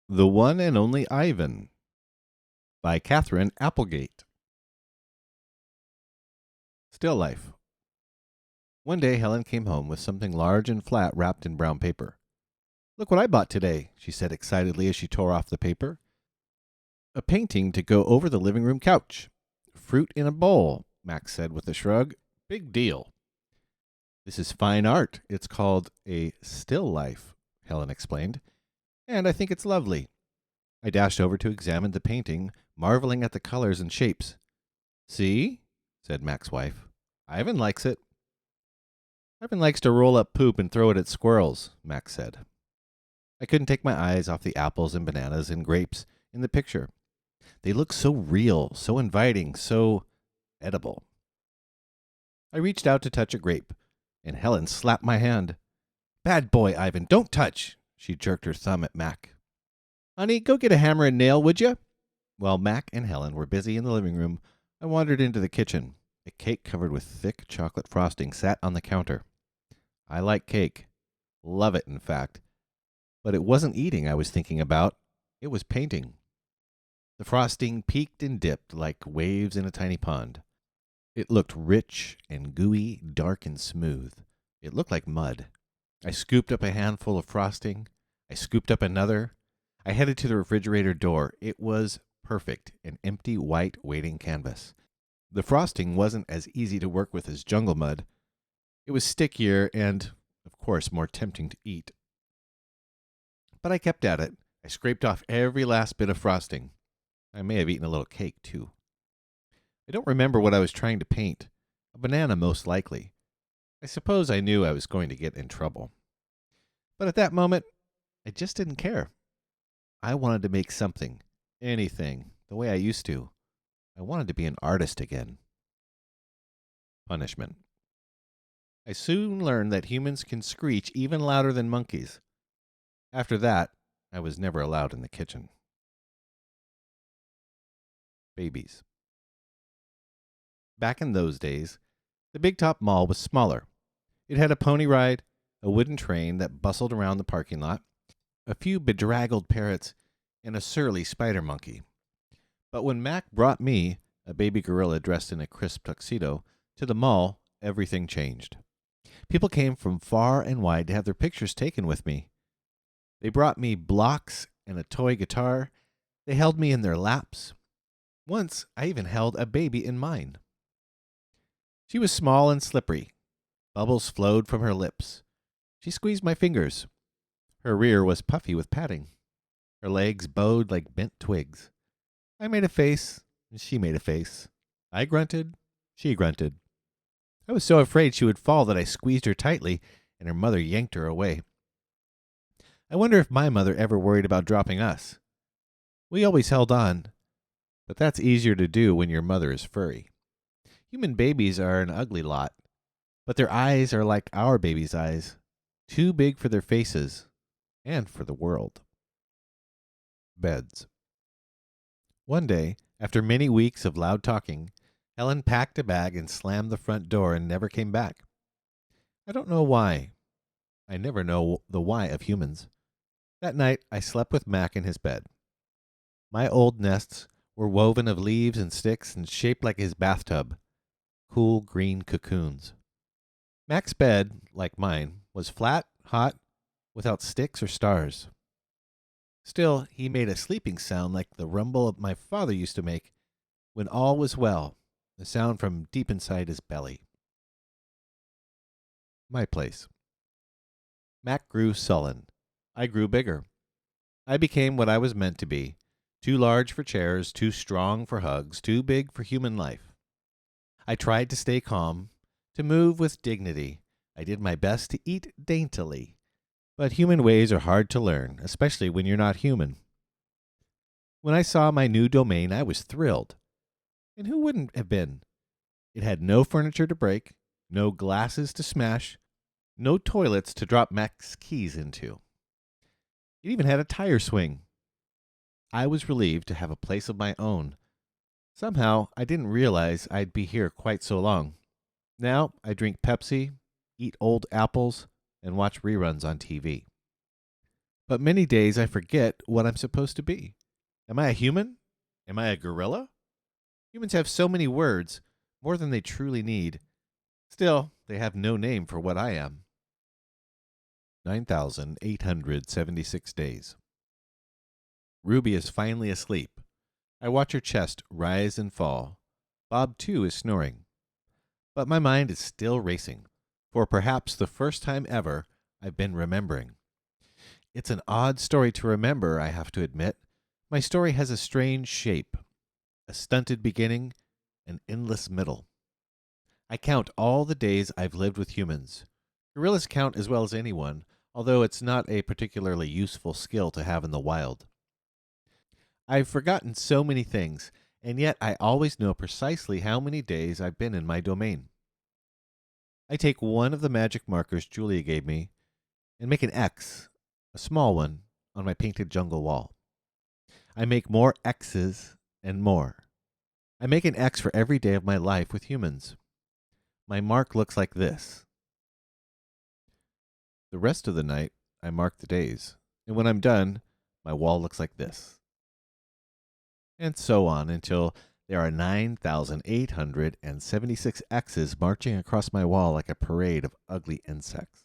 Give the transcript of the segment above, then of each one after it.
The One and Only Ivan by Catherine Applegate. Still life. One day Helen came home with something large and flat wrapped in brown paper. Look what I bought today, she said excitedly as she tore off the paper. A painting to go over the living room couch. Fruit in a bowl, Max said with a shrug. Big deal. This is fine art. It's called a still life, Helen explained, and I think it's lovely. I dashed over to examine the painting, marveling at the colors and shapes. See? Said Mac's wife. Ivan likes it. Ivan likes to roll up poop and throw it at squirrels, Max said. I couldn't take my eyes off the apples and bananas and grapes in the picture. They looked so real, so inviting, so edible. I reached out to touch a grape, and Helen slapped my hand. Bad boy, Ivan, don't touch! She jerked her thumb at Mac. Honey, go get a hammer and nail, would you? While Mac and Helen were busy in the living room, I wandered into the kitchen. A cake covered with thick chocolate frosting sat on the counter. I like cake. Love it, in fact. But it wasn't eating I was thinking about. It was painting. The frosting peaked and dipped like waves in a tiny pond. It looked rich and gooey, dark and smooth. It looked like mud. I scooped up a handful of frosting. I scooped up another. I headed to the refrigerator door. It was perfect, an empty white waiting canvas. The frosting wasn't as easy to work with as jungle mud. It was stickier and, of course, more tempting to eat. But I kept at it. I scraped off every last bit of frosting. I may have eaten a little cake, too. I don't remember what I was trying to paint. A banana, most likely. I suppose I knew I was going to get in trouble. But at that moment, I just didn't care. I wanted to make something, anything, the way I used to. I wanted to be an artist again. Punishment. I soon learned that humans can screech even louder than monkeys. After that, I was never allowed in the kitchen. Babies. Back in those days, the Big Top Mall was smaller. It had a pony ride, a wooden train that bustled around the parking lot, a few bedraggled parrots, and a surly spider monkey. But when Mac brought me, a baby gorilla dressed in a crisp tuxedo, to the mall, everything changed. People came from far and wide to have their pictures taken with me. They brought me blocks and a toy guitar. They held me in their laps. Once, I even held a baby in mine. She was small and slippery. Bubbles flowed from her lips. She squeezed my fingers. Her rear was puffy with padding. Her legs bowed like bent twigs. I made a face, and she made a face. I grunted, she grunted. I was so afraid she would fall that I squeezed her tightly, and her mother yanked her away. I wonder if my mother ever worried about dropping us. We always held on, but that's easier to do when your mother is furry. Human babies are an ugly lot, but their eyes are like our babies' eyes, too big for their faces and for the world. Beds. One day, after many weeks of loud talking, Helen packed a bag and slammed the front door and never came back. I don't know why. I never know the why of humans. That night, I slept with Mac in his bed. My old nests were woven of leaves and sticks and shaped like his bathtub, cool green cocoons. Mac's bed, like mine, was flat, hot, without sticks or stars. Still, he made a sleeping sound like the rumble my father used to make when all was well, the sound from deep inside his belly. My place. Mac grew sullen. I grew bigger. I became what I was meant to be, too large for chairs, too strong for hugs, too big for human life. I tried to stay calm, to move with dignity. I did my best to eat daintily. But human ways are hard to learn, especially when you're not human. When I saw my new domain, I was thrilled. And who wouldn't have been? It had no furniture to break, no glasses to smash, no toilets to drop Mac's keys into. It even had a tire swing. I was relieved to have a place of my own. Somehow, I didn't realize I'd be here quite so long. Now, I drink Pepsi, eat old apples, and watch reruns on TV. But many days I forget what I'm supposed to be. Am I a human? Am I a gorilla? Humans have so many words, more than they truly need. Still, they have no name for what I am. 9,876 days. Ruby is finally asleep. I watch her chest rise and fall. Bob, too, is snoring. But my mind is still racing. For perhaps the first time ever, I've been remembering. It's an odd story to remember, I have to admit. My story has a strange shape, a stunted beginning, an endless middle. I count all the days I've lived with humans. Gorillas count as well as anyone, although it's not a particularly useful skill to have in the wild. I've forgotten so many things, and yet I always know precisely how many days I've been in my domain. I take one of the magic markers Julia gave me and make an X, a small one, on my painted jungle wall. I make more X's and more. I make an X for every day of my life with humans. My mark looks like this. The rest of the night, I mark the days, and when I'm done, my wall looks like this. And so on until there are 9,876 X's marching across my wall like a parade of ugly insects.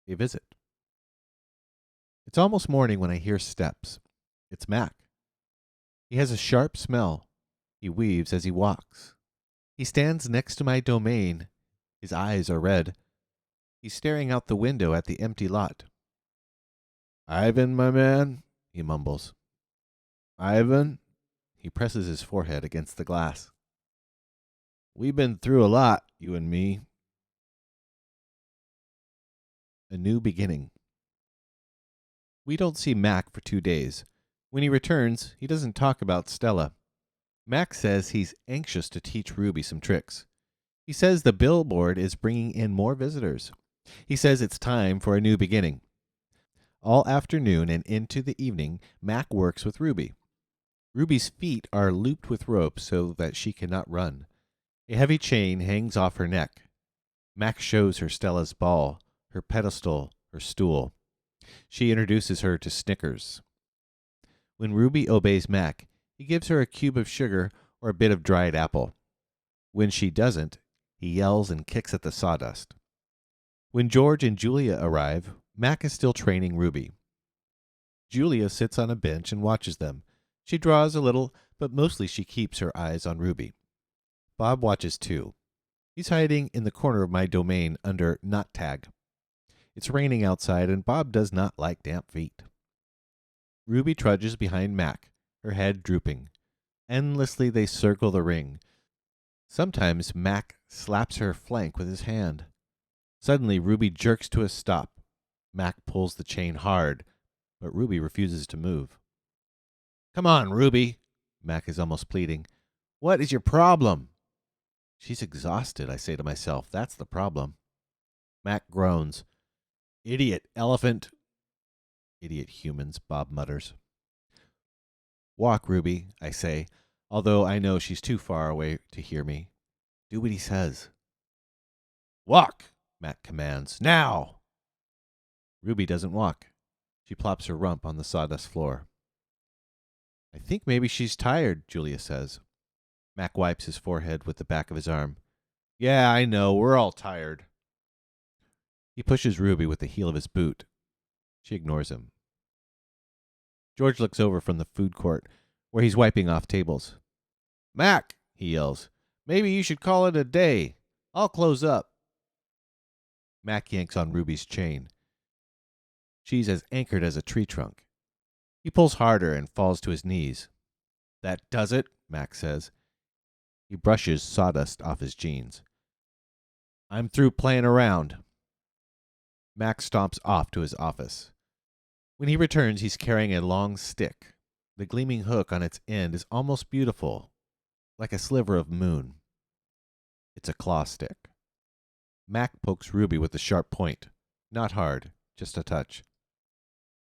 A visit. It's almost morning when I hear steps. It's Mac. He has a sharp smell. He weaves as he walks. He stands next to my domain. His eyes are red. He's staring out the window at the empty lot. "Ivan, my man," he mumbles. "Ivan." He presses his forehead against the glass. "We've been through a lot, you and me." A new beginning. We don't see Mac for 2 days. When he returns, he doesn't talk about Stella. Mac says he's anxious to teach Ruby some tricks. He says the billboard is bringing in more visitors. He says it's time for a new beginning. All afternoon and into the evening, Mac works with Ruby. Ruby's feet are looped with rope so that she cannot run. A heavy chain hangs off her neck. Mac shows her Stella's ball, her pedestal, her stool. She introduces her to Snickers. When Ruby obeys Mac, he gives her a cube of sugar or a bit of dried apple. When she doesn't, he yells and kicks at the sawdust. When George and Julia arrive, Mac is still training Ruby. Julia sits on a bench and watches them. She draws a little, but mostly she keeps her eyes on Ruby. Bob watches too. He's hiding in the corner of my domain under Not Tag. It's raining outside, and Bob does not like damp feet. Ruby trudges behind Mac, her head drooping. Endlessly they circle the ring. Sometimes Mac slaps her flank with his hand. Suddenly Ruby jerks to a stop. Mac pulls the chain hard, but Ruby refuses to move. "Come on, Ruby," Mac is almost pleading. "What is your problem?" "She's exhausted," I say to myself. "That's the problem." Mac groans. "Idiot elephant." "Idiot humans," Bob mutters. "Walk, Ruby," I say, although I know she's too far away to hear me. Do what he says. "Walk," Mac commands. "Now." Ruby doesn't walk. She plops her rump on the sawdust floor. "I think maybe she's tired," Julia says. Mac wipes his forehead with the back of his arm. "Yeah, I know. We're all tired." He pushes Ruby with the heel of his boot. She ignores him. George looks over from the food court, where he's wiping off tables. "Mac," he yells, "maybe you should call it a day. I'll close up." Mac yanks on Ruby's chain. She's as anchored as a tree trunk. He pulls harder and falls to his knees. "That does it," Mac says. He brushes sawdust off his jeans. "I'm through playing around." Mac stomps off to his office. When he returns, he's carrying a long stick. The gleaming hook on its end is almost beautiful, like a sliver of moon. It's a claw stick. Mac pokes Ruby with the sharp point. Not hard, just a touch.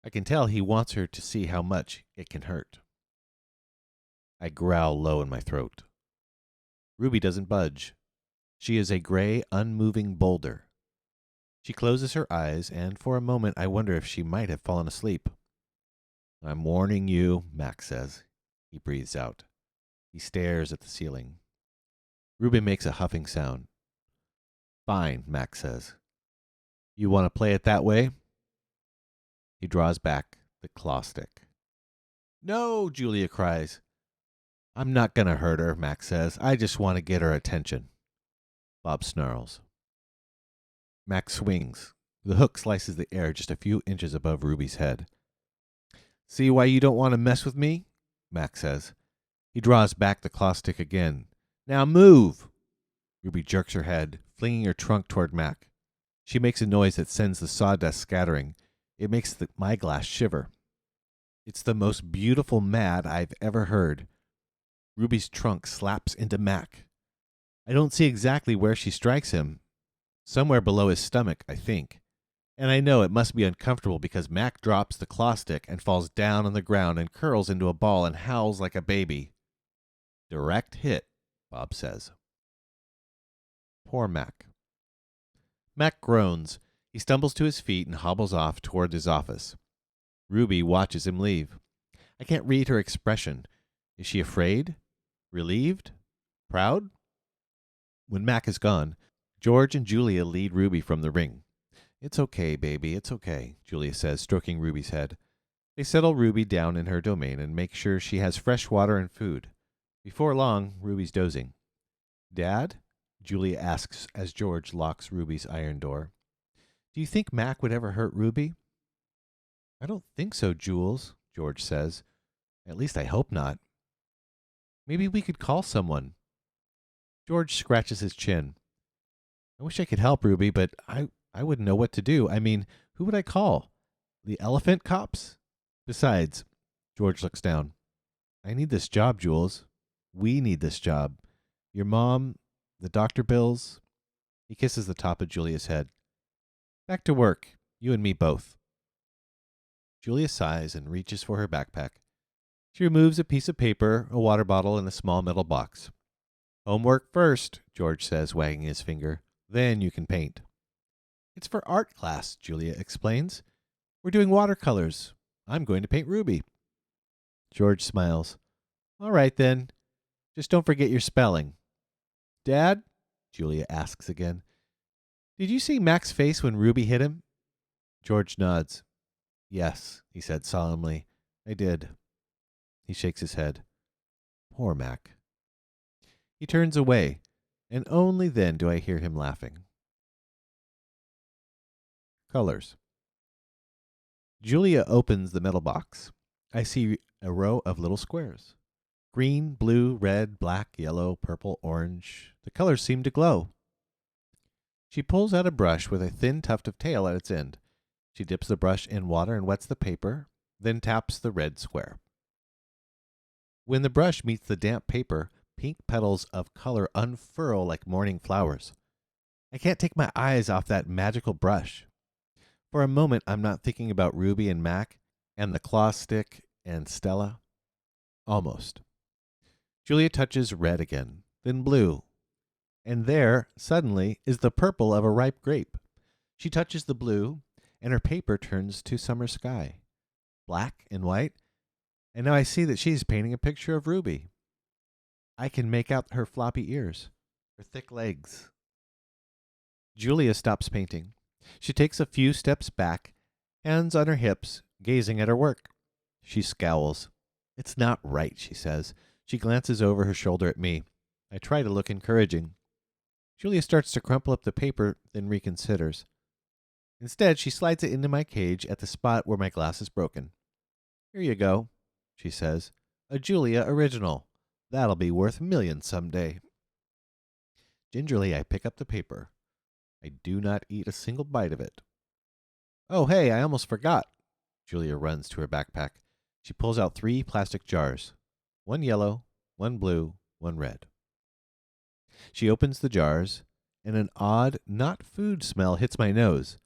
I can tell he wants her to see how much it can hurt. I growl low in my throat. Ruby doesn't budge. She is a gray, unmoving boulder. She closes her eyes, and for a moment I wonder if she might have fallen asleep. I'm warning you, Mac says. He breathes out. He stares at the ceiling. Ruby makes a huffing sound. Fine, Mac says. You want to play it that way? He draws back the claw stick. No, Julia cries. I'm not going to hurt her, Mac says. I just want to get her attention. Bob snarls. Mac swings. The hook slices the air just a few inches above Ruby's head. See why you don't want to mess with me? Mac says. He draws back the claw stick again. Now move! Ruby jerks her head, flinging her trunk toward Mac. She makes a noise that sends the sawdust scattering. It makes my glass shiver. It's the most beautiful mad I've ever heard. Ruby's trunk slaps into Mac. I don't see exactly where she strikes him. Somewhere below his stomach, I think. And I know it must be uncomfortable because Mac drops the claw stick and falls down on the ground and curls into a ball and howls like a baby. Direct hit, Bob says. Poor Mac. Mac groans. He stumbles to his feet and hobbles off toward his office. Ruby watches him leave. I can't read her expression. Is she afraid? Relieved? Proud? When Mac is gone, George and Julia lead Ruby from the ring. It's okay, baby, it's okay, Julia says, stroking Ruby's head. They settle Ruby down in her domain and make sure she has fresh water and food. Before long, Ruby's dozing. Dad? Julia asks as George locks Ruby's iron door. Do you think Mac would ever hurt Ruby? I don't think so, Jules, George says. At least I hope not. Maybe we could call someone. George scratches his chin. I wish I could help Ruby, but I wouldn't know what to do. I mean, who would I call? The elephant cops? Besides, George looks down. I need this job, Jules. We need this job. Your mom, the doctor bills. He kisses the top of Julia's head. Back to work, you and me both. Julia sighs and reaches for her backpack. She removes a piece of paper, a water bottle, and a small metal box. Homework first, George says, wagging his finger. Then you can paint. It's for art class, Julia explains. We're doing watercolors. I'm going to paint Ruby. George smiles. All right, then. Just don't forget your spelling. Dad? Julia asks again. Did you see Mac's face when Ruby hit him? George nods. Yes, he said solemnly. I did. He shakes his head. Poor Mac. He turns away, and only then do I hear him laughing. Colors. Julia opens the metal box. I see a row of little squares. Green, blue, red, black, yellow, purple, orange. The colors seem to glow. She pulls out a brush with a thin tuft of tail at its end. She dips the brush in water and wets the paper, then taps the red square. When the brush meets the damp paper, pink petals of color unfurl like morning flowers. I can't take my eyes off that magical brush. For a moment, I'm not thinking about Ruby and Mac and the claw stick and Stella. Almost. Julia touches red again, then blue. And there, suddenly, is the purple of a ripe grape. She touches the blue, and her paper turns to summer sky, black and white. And now I see that she's painting a picture of Ruby. I can make out her floppy ears, her thick legs. Julia stops painting. She takes a few steps back, hands on her hips, gazing at her work. She scowls. It's not right, she says. She glances over her shoulder at me. I try to look encouraging. Julia starts to crumple up the paper, then reconsiders. Instead, she slides it into my cage at the spot where my glass is broken. Here you go, she says. A Julia original. That'll be worth millions someday. Gingerly, I pick up the paper. I do not eat a single bite of it. Oh, hey, I almost forgot. Julia runs to her backpack. She pulls out 3 plastic jars. 1 yellow, 1 blue, 1 red. She opens the jars, and an odd, not food smell hits my nose.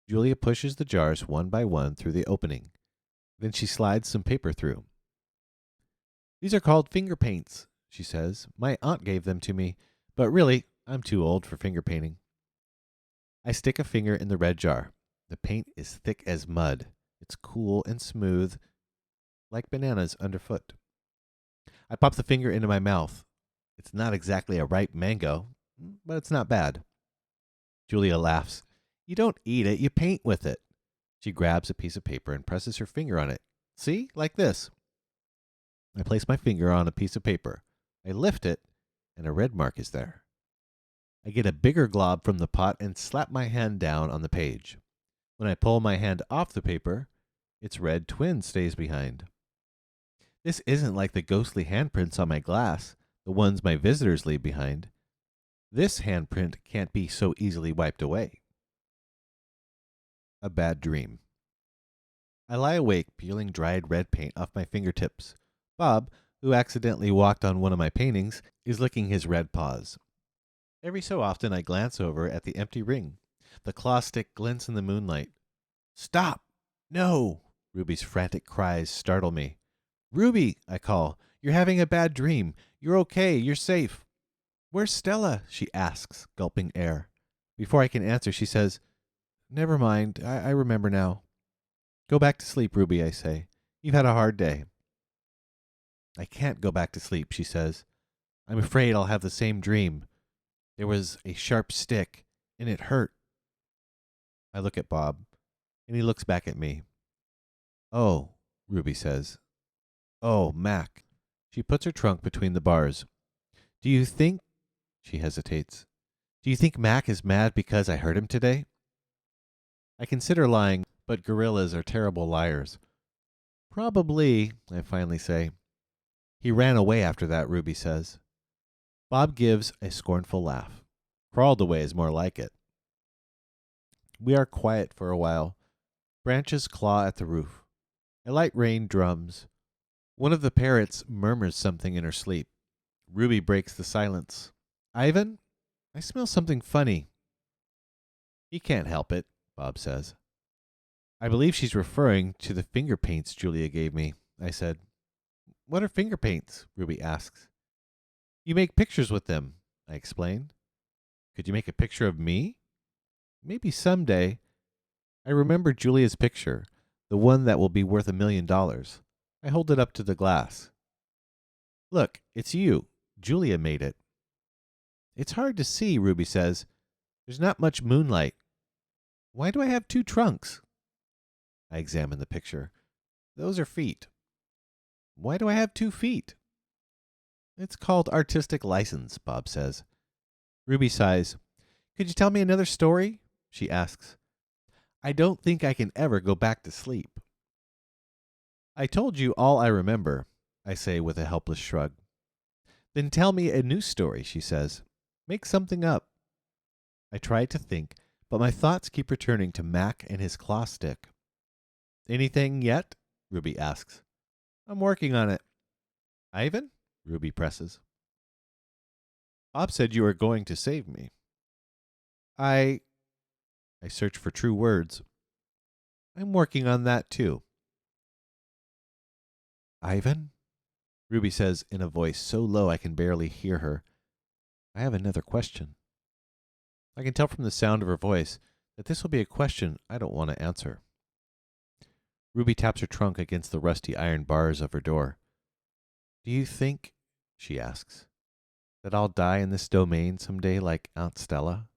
Julia pushes the jars one by one through the opening. Then she slides some paper through. These are called finger paints, she says. My aunt gave them to me, but really, I'm too old for finger painting. I stick a finger in the red jar. The paint is thick as mud. It's cool and smooth, like bananas underfoot. I pop the finger into my mouth. It's not exactly a ripe mango, but it's not bad. Julia laughs. You don't eat it, you paint with it. She grabs a piece of paper and presses her finger on it. See? Like this. I place my finger on a piece of paper. I lift it, and a red mark is there. I get a bigger glob from the pot and slap my hand down on the page. When I pull my hand off the paper, its red twin stays behind. This isn't like the ghostly handprints on my glass, the ones my visitors leave behind. This handprint can't be so easily wiped away. A bad dream. I lie awake peeling dried red paint off my fingertips. Bob, who accidentally walked on one of my paintings, is licking his red paws. Every so often I glance over at the empty ring. The claw stick glints in the moonlight. Stop! No! Ruby's frantic cries startle me. Ruby, I call, you're having a bad dream. You're okay. You're safe. Where's Stella? She asks, gulping air. Before I can answer, she says, Never mind. I remember now. Go back to sleep, Ruby, I say. You've had a hard day. I can't go back to sleep, she says. I'm afraid I'll have the same dream. There was a sharp stick, and it hurt. I look at Bob, and he looks back at me. Oh, Ruby says. Oh, Mac. She puts her trunk between the bars. Do you think... She hesitates. Do you think Mac is mad because I hurt him today? I consider lying, but gorillas are terrible liars. Probably, I finally say. He ran away after that, Ruby says. Bob gives a scornful laugh. Crawled away is more like it. We are quiet for a while. Branches claw at the roof. A light rain drums. One of the parrots murmurs something in her sleep. Ruby breaks the silence. Ivan, I smell something funny. He can't help it, Bob says. I believe she's referring to the finger paints Julia gave me, I said. What are finger paints? Ruby asks. You make pictures with them, I explain. Could you make a picture of me? Maybe someday. I remember Julia's picture, the one that will be worth $1 million. I hold it up to the glass. Look, it's you. Julia made it. It's hard to see, Ruby says. There's not much moonlight. Why do I have 2 trunks? I examine the picture. Those are feet. Why do I have 2 feet? It's called artistic license, Bob says. Ruby sighs. Could you tell me another story? She asks. I don't think I can ever go back to sleep. I told you all I remember, I say with a helpless shrug. Then tell me a new story, she says. Make something up. I try to think, but my thoughts keep returning to Mac and his claw stick. Anything yet? Ruby asks. I'm working on it. Ivan? Ruby presses. Bob said you were going to save me. I search for true words. I'm working on that too. Ivan? Ruby says in a voice so low I can barely hear her. I have another question. I can tell from the sound of her voice that this will be a question I don't want to answer. Ruby taps her trunk against the rusty iron bars of her door. Do you think, she asks, that I'll die in this domain someday like Aunt Stella?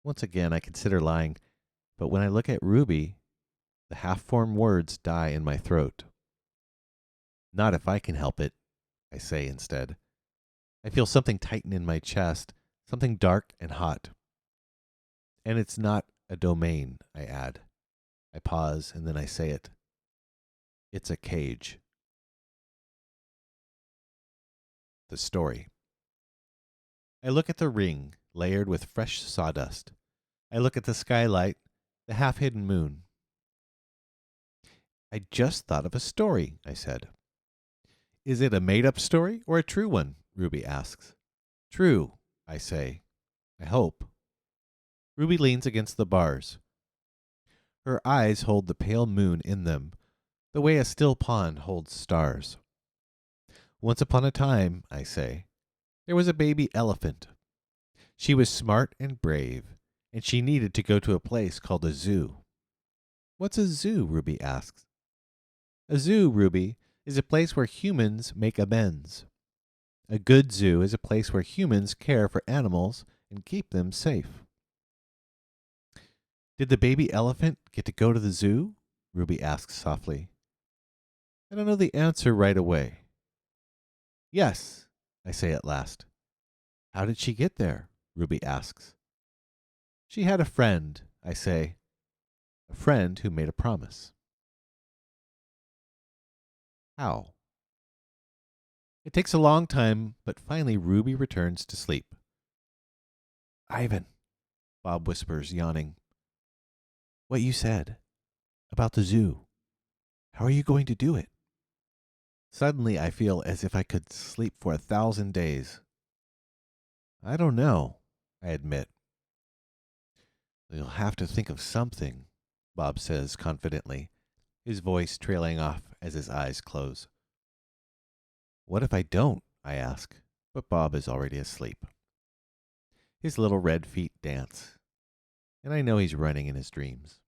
Once again, I consider lying, but when I look at Ruby, the half-formed words die in my throat. Not if I can help it, I say instead. I feel something tighten in my chest, something dark and hot. And it's not a domain, I add. I pause, and then I say it. It's a cage. The story. I look at the ring, layered with fresh sawdust. I look at the skylight, the half-hidden moon. I just thought of a story, I said. Is it a made-up story or a true one? Ruby asks. True, I say. I hope. Ruby leans against the bars. Her eyes hold the pale moon in them, the way a still pond holds stars. Once upon a time, I say, there was a baby elephant. She was smart and brave. and she needed to go to a place called a zoo. What's a zoo? Ruby asks. A zoo, Ruby, is a place where humans make amends. A good zoo is a place where humans care for animals and keep them safe. Did the baby elephant get to go to the zoo? Ruby asks softly. I don't know the answer right away. Yes, I say at last. How did she get there? Ruby asks. She had a friend, I say. A friend who made a promise. How? It takes a long time, but finally Ruby returns to sleep. Ivan, Bob whispers, yawning. What you said about the zoo. How are you going to do it? Suddenly I feel as if I could sleep for 1,000 days. I don't know, I admit. You'll have to think of something, Bob says confidently, his voice trailing off as his eyes close. What if I don't? I ask, but Bob is already asleep. His little red feet dance, and I know he's running in his dreams.